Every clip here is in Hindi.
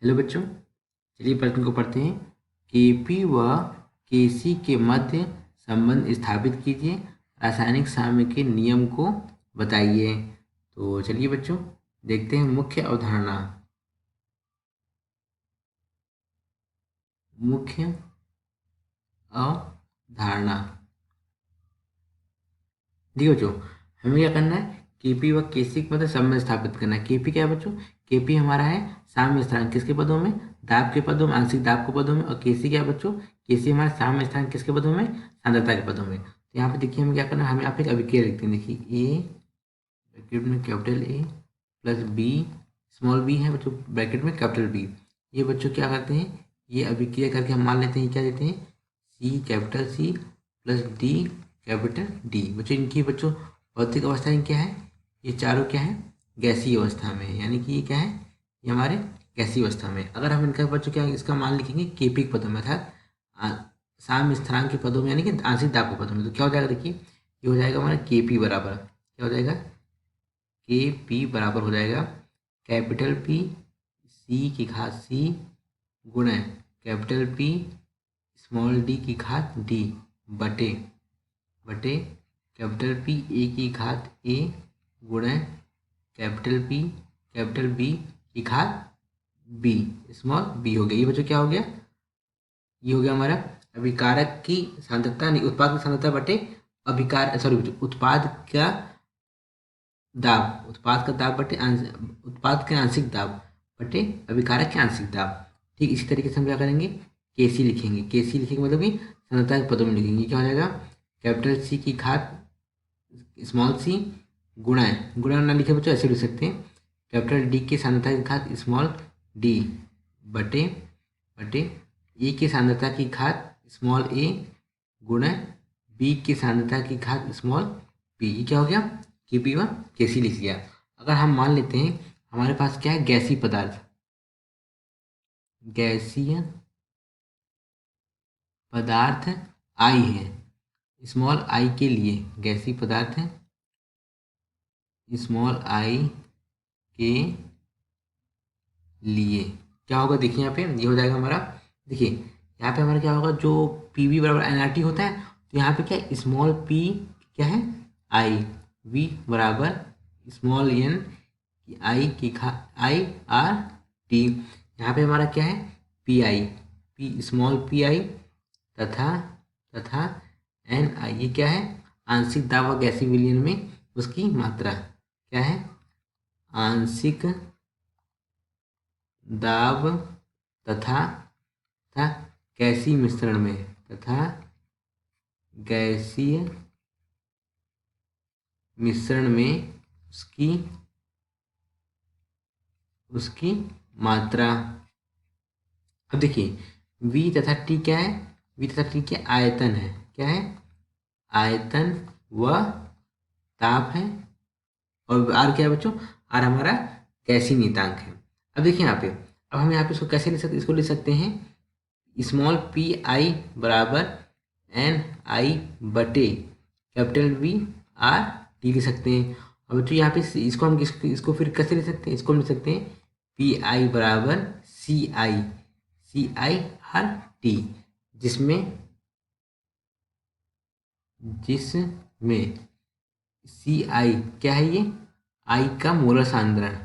हेलो बच्चों, चलिए प्रश्न को पढ़ते हैं। केपी व केसी के मध्य संबंध स्थापित कीजिए। रासायनिक साम्य के नियम को बताइए। तो चलिए बच्चों देखते हैं। मुख्य अवधारणा। मुख्य अवधारणा। देखिए बच्चों, हमें क्या करना है? केपी व केसी के मध्य संबंध स्थापित करना है। केपी क्या है बच्चों? केपी हमारा है साम्य स्थिरांक किसके पदों में? दाब के पदों में, आंशिक दाब के पदों में। और केसी क्या है बच्चों? केसी हमारा साम्य स्थिरांक किसके पदों में? सांद्रता के पदों में। तो यहाँ पे देखिए हमें क्या करना है, हमें यहाँ पे एक अभिक्रिया लिखते हैं। देखिए ए ब्रैकेट में capital A plus B small B है बच्चों, ब्रैकेट में कैपिटल बी। ये बच्चों क्या करते हैं, ये अभिक्रिया करके हम मान लेते हैं क्या देते हैं, C capital C plus D capital D. बच्चों इनकी बच्चों भौतिक अवस्था क्या है? ये चारों क्या है? गैसीय अवस्था में है। यानी कि ये क्या है? ये हमारे गैसीय अवस्था में। अगर हम इनका बच्चों क्या इसका मान लिखेंगे केपी के पदों में, अर्थात साम्य स्थिरांक के पदों में, यानी कि आंशिक दाब के पदों में। तो क्या हो जाएगा? देखिए ये हो जाएगा हमारा केपी बराबर, क्या हो जाएगा? के पी बराबर हो जाएगा कैपिटल पी सी की घात सी गुणा कैपिटल पी स्मॉल डी की घात डी बटे बटे कैपिटल पी ए की घात ए गुणा कैपिटल बी की घात बी स्मॉल बी हो गया। ये बच्चों क्या हो गया? ये हो गया हमारा अभिकारक की सांद्रता, नहीं उत्पाद की सांद्रता बटे अभिकार सॉरी उत्पाद का दाब, उत्पाद का दाब बटे उत्पाद के आंशिक दाब बटे अभिकारक के आंशिक दाब। ठीक इसी तरीके से हम क्या करेंगे, केसी लिखेंगे। केसी लिखेंगे मतलब कि सांद्रता के पदों में लिखेंगे। क्या हो जाएगा? कैपिटल सी की घात स्मॉल सी गुणा ना लिखे बच्चों ऐसे लिख सकते हैं, कैपिटल डी की सांद्रता की घात स्मॉल डी बटे बटे ए की सांद्रता की घात स्मॉल ए गुणा बी की सांद्रता की घात स्मॉल बी। ये क्या हो गया? के पी व केसी लिख दिया। अगर हम मान लेते हैं हमारे पास क्या है, गैसीय पदार्थ, गैसीय पदार्थ आई है, स्मॉल आई के लिए गैसीय पदार्थ है स्मॉल आई के लिए क्या होगा? देखिए यहाँ पे ये हो जाएगा हमारा, देखिए यहाँ पे हमारा क्या होगा, जो पी वी बराबर एन आर टी होता है, तो यहाँ पे क्या है, स्मॉल पी क्या है आई, वी बराबर स्मॉल एन आई की घा आई आर टी। यहाँ पे हमारा क्या है, P I, P small P I तथा तथा एन आई, ये क्या है? आंशिक दाब व गैसीय विलयन में उसकी मात्रा क्या है? आंशिक दाब तथा तथा गैसीय मिश्रण में तथा गैसीय मिश्रण में उसकी उसकी मात्रा। अब देखिए V तथा T क्या है? V तथा T क्या आयतन है, क्या है? आयतन व ताप है। और R क्या है बच्चों? R हमारा गैसीय नियतांक है। अब देखिए यहाँ पे, अब हम यहाँ पे इसको कैसे लिख सकते, इसको लिख सकते हैं स्मॉल पी आई बराबर एन आई बटे कैपिटल वी आर टी लिख सकते हैं। अब बच्चों यहाँ पे इसको हम इसको फिर कैसे लिख सकते हैं? इसको हम लिख सकते हैं पी आई बराबर सी आई आर टी, जिसमें सी आई क्या है? ये आई का मोलर सांद्रण।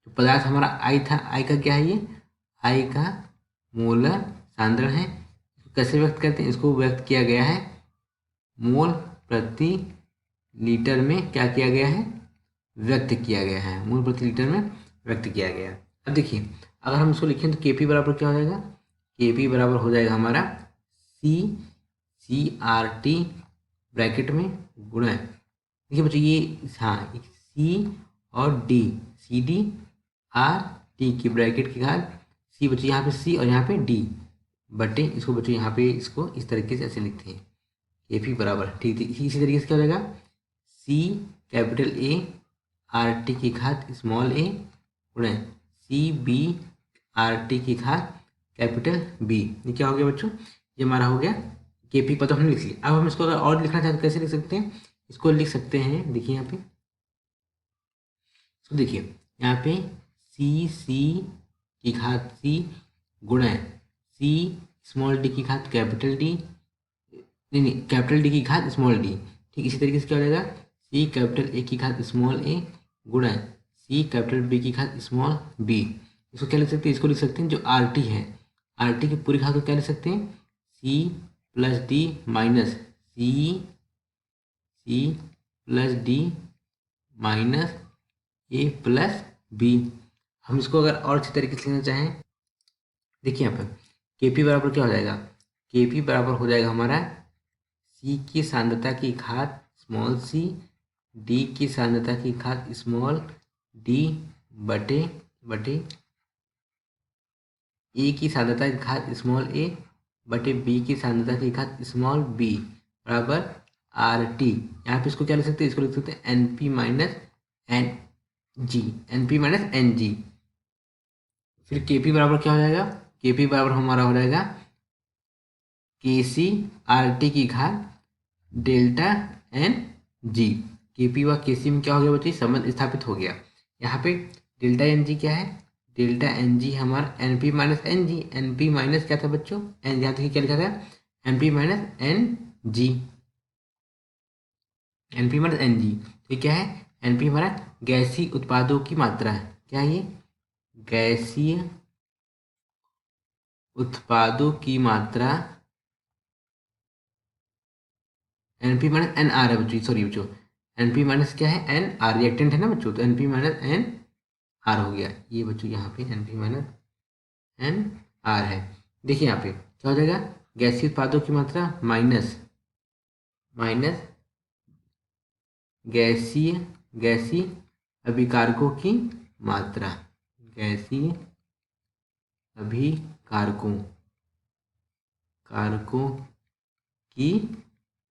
जो पदार्थ हमारा आई था, आई का क्या है? ये आई का मोलर सांद्रण है। इसको कैसे व्यक्त करते हैं? इसको व्यक्त किया गया है मोल प्रति लीटर में, क्या किया गया है? व्यक्त किया गया है, मोल प्रति लीटर में व्यक्त किया गया है। अब देखिए अगर हम इसको लिखें तो केपी बराबर क्या हो जाएगा? केपी बराबर हो जाएगा हमारा सी आर टी ब्रैकेट में गुणा, देखिए बच्चों ये हाँ सी और D, C D R T की ब्रैकेट की घात सी, बच्चों यहाँ पे सी और यहाँ पे डी बटे, इसको बच्चों यहाँ पे इसको इस तरीके से ऐसे लिखते हैं केपी बराबर, ठीक है। इसी तरीके से क्या हो जाएगा? सी कैपिटल ए आर टी की घात स्मॉल ए गुणा सी बी आर टी की घात कैपिटल बी। ये क्या हो गया बच्चों? ये हमारा हो गया केपी पद हमने लिख लिया। अब हम इसको अगर और लिखना चाहते कैसे लिख सकते हैं? इसको लिख सकते हैं, देखिए यहाँ पे, इसको देखिए यहाँ पे सी की घात सी गुणा सी स्मॉल डी की घात कैपिटल डी, नहीं कैपिटल डी की घात स्मॉल डी। ठीक इसी तरीके से क्या हो जाएगा, सी कैपिटल ए की घात स्मॉल ए गुणा सी कैपिटल बी की घात स्मॉल बी। इसको क्या लिख सकते हैं, इसको लिख सकते हैं जो आर टी है, आर टी की पूरी घात को क्या लिख सकते हैं, C plus D minus C plus D minus A plus B. हम इसको अगर और अच्छी तरीके से लिखना चाहें, देखिए यहाँ पर के पी बराबर क्या हो जाएगा, के पी बराबर हो जाएगा हमारा सी की सांद्रता की घात स्मॉल सी डी की सांद्रता की घात स्मॉल डी बटे बटे ए की सांद्रता की घात स्मॉल ए बटे बी की सांद्रता की घात स्मॉल बी बराबर आर टी। यहाँ पे इसको क्या लिख सकते हैं, इसको लिख सकते हैं N P minus N G, N P minus N G. फिर के पी बराबर क्या हो जाएगा, के पी बराबर हमारा हो जाएगा के सी आर टी की घात डेल्टा एन जी। के पी व के सी में क्या हो गया बच्चे, संबंध स्थापित हो गया। यहाँ पे डेल्टा एन जी क्या है, डेल्टा एन जी हमारा N P minus N G, N P minus क्या था बच्चों, एन यहाँ तक क्या लिखा था, N P minus N G, N P minus N G. तो क्या है, एन पी हमारा गैसीय उत्पादों की मात्रा है, क्या है ये, गैसीय उत्पादों की मात्रा, N P minus N R है बच्चों, सॉरी बच्चों, एन पी माइनस क्या है, एन आर रिएक्टेंट है ना बच्चों, तो N P minus N R हो गया ये बच्चों, यहाँ पे N P minus N R है। देखिए यहाँ पे क्या हो जाएगा, गैसीय उत्पादों की मात्रा माइनस माइनस गैसीय गैसीय अभिकारकों की मात्रा, गैसीय अभिकारकों कारकों की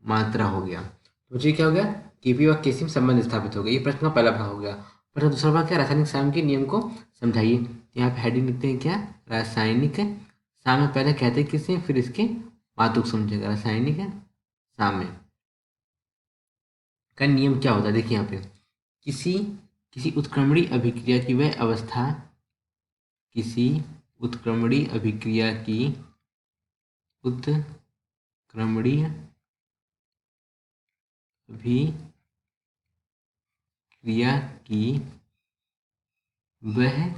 मात्रा हो गया। तो मुझे क्या हो गया, केपी व केसी में संबंध स्थापित हो गया। ये प्रश्न का पहला भाग हो गया। प्रश्न दूसरा भाग क्या, रासायनिक साम के नियम को समझाइए। यहाँ पे हेडिंग लिखते हैं क्या, रासायनिक साम में पहले कहते हैं किसे, फिर इसके मातुक समझेगा। रासायनिक साम का नियम क्या होता है, देखिए यहाँ पे किसी किसी उत्क्रमणीय अभिक्रिया की वह अवस्था, किसी उत्क्रमणीय अभिक्रिया की उत्क्रमणीय अभिक्रिया की वह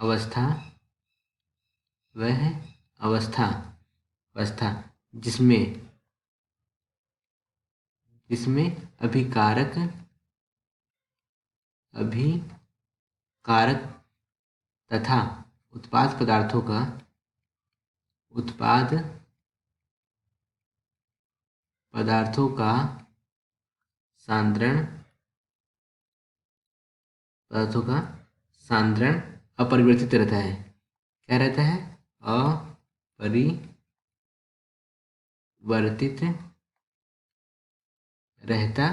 अवस्था अवस्था जिसमें अभिकारक तथा उत्पाद पदार्थों का सांद्रण अपरिवर्तित रहता है। क्या रहता है, अपरिवर्तित रहता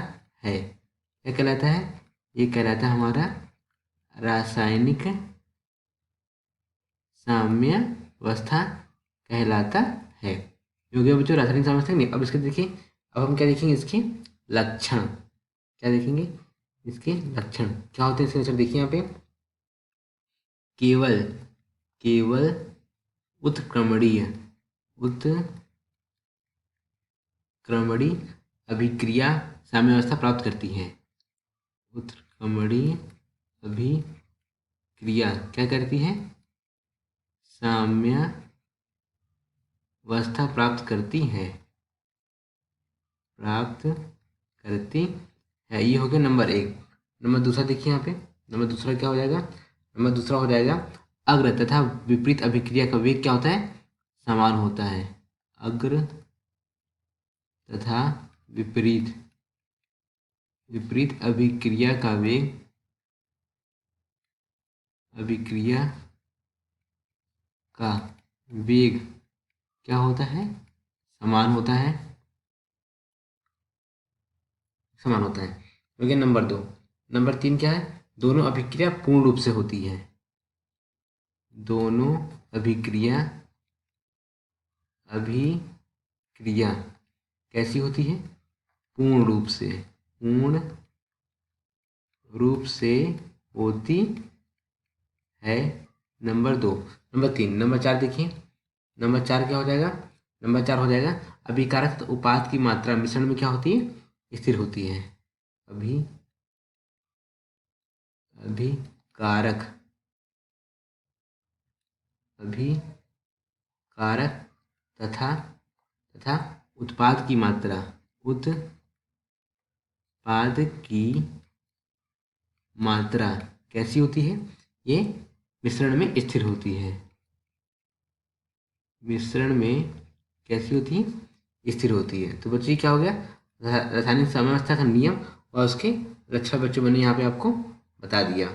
है। क्या कहलाता है, ये कहलाता है हमारा रासायनिक साम्यावस्था कहलाता है। हो गया बच्चों रासायनिक साम्यावस्था। नहीं, अब इसके देखिए, अब हम क्या देखेंगे, इसके लक्षण। क्या देखेंगे, इसके लक्षण क्या होते हैं, इसके लक्षण देखिए यहाँ पे, केवल उत्क्रमणीय अभिक्रिया साम्यावस्था प्राप्त करती है। उत्क्रमणीय अभिक्रिया क्या करती है, साम्यावस्था प्राप्त करती है। ये हो गया नंबर एक। नंबर दूसरा देखिए यहाँ पे, नंबर दूसरा क्या हो जाएगा, नंबर दूसरा हो जाएगा अग्र तथा विपरीत अभिक्रिया का वेग क्या होता है, समान होता है। अग्र तथा विपरीत अभिक्रिया का वेग क्या होता है, समान होता है। हो गया नंबर दो। नंबर तीन क्या है, दोनों अभिक्रिया पूर्ण रूप से होती है। दोनों अभिक्रिया कैसी होती है, पूर्ण रूप से होती है। नंबर 2, नंबर 3, नंबर 4 देखिए। नंबर 4 क्या हो जाएगा? नंबर 4 हो जाएगा अभिकारक तथा उत्पाद की मात्रा मिश्रण में क्या होती है? स्थिर होती है। अभी अभिकारक अभिकारक तथा तथा उत्पाद की मात्रा उत्पाद की मात्रा कैसी होती है? ये मिश्रण में स्थिर होती है। मिश्रण में कैसी होती है? स्थिर होती है। तो बच्चों ये क्या हो गया? रासायनिक साम्यावस्था का नियम और उसके लक्षण बच्चों मैंने यहाँ पे आपको बता दिया,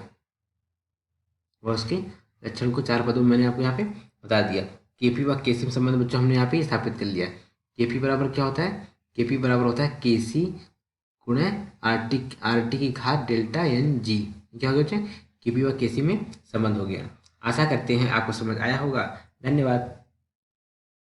और उसके लक्षण को 4 पदों में मैंने आपको यहाँ पे बता दिया। केपी व केसी में संबंध बच्चों हमने यहाँ पे स्थापित कर लिया। केपी बराबर क्या होता है? केपी बराबर होता है केसी गुणे आर टी की घात डेल्टा एन जी। क्या हो गया बच्चे? केपी व केसी में संबंध हो गया। आशा करते हैं आपको समझ आया होगा। धन्यवाद।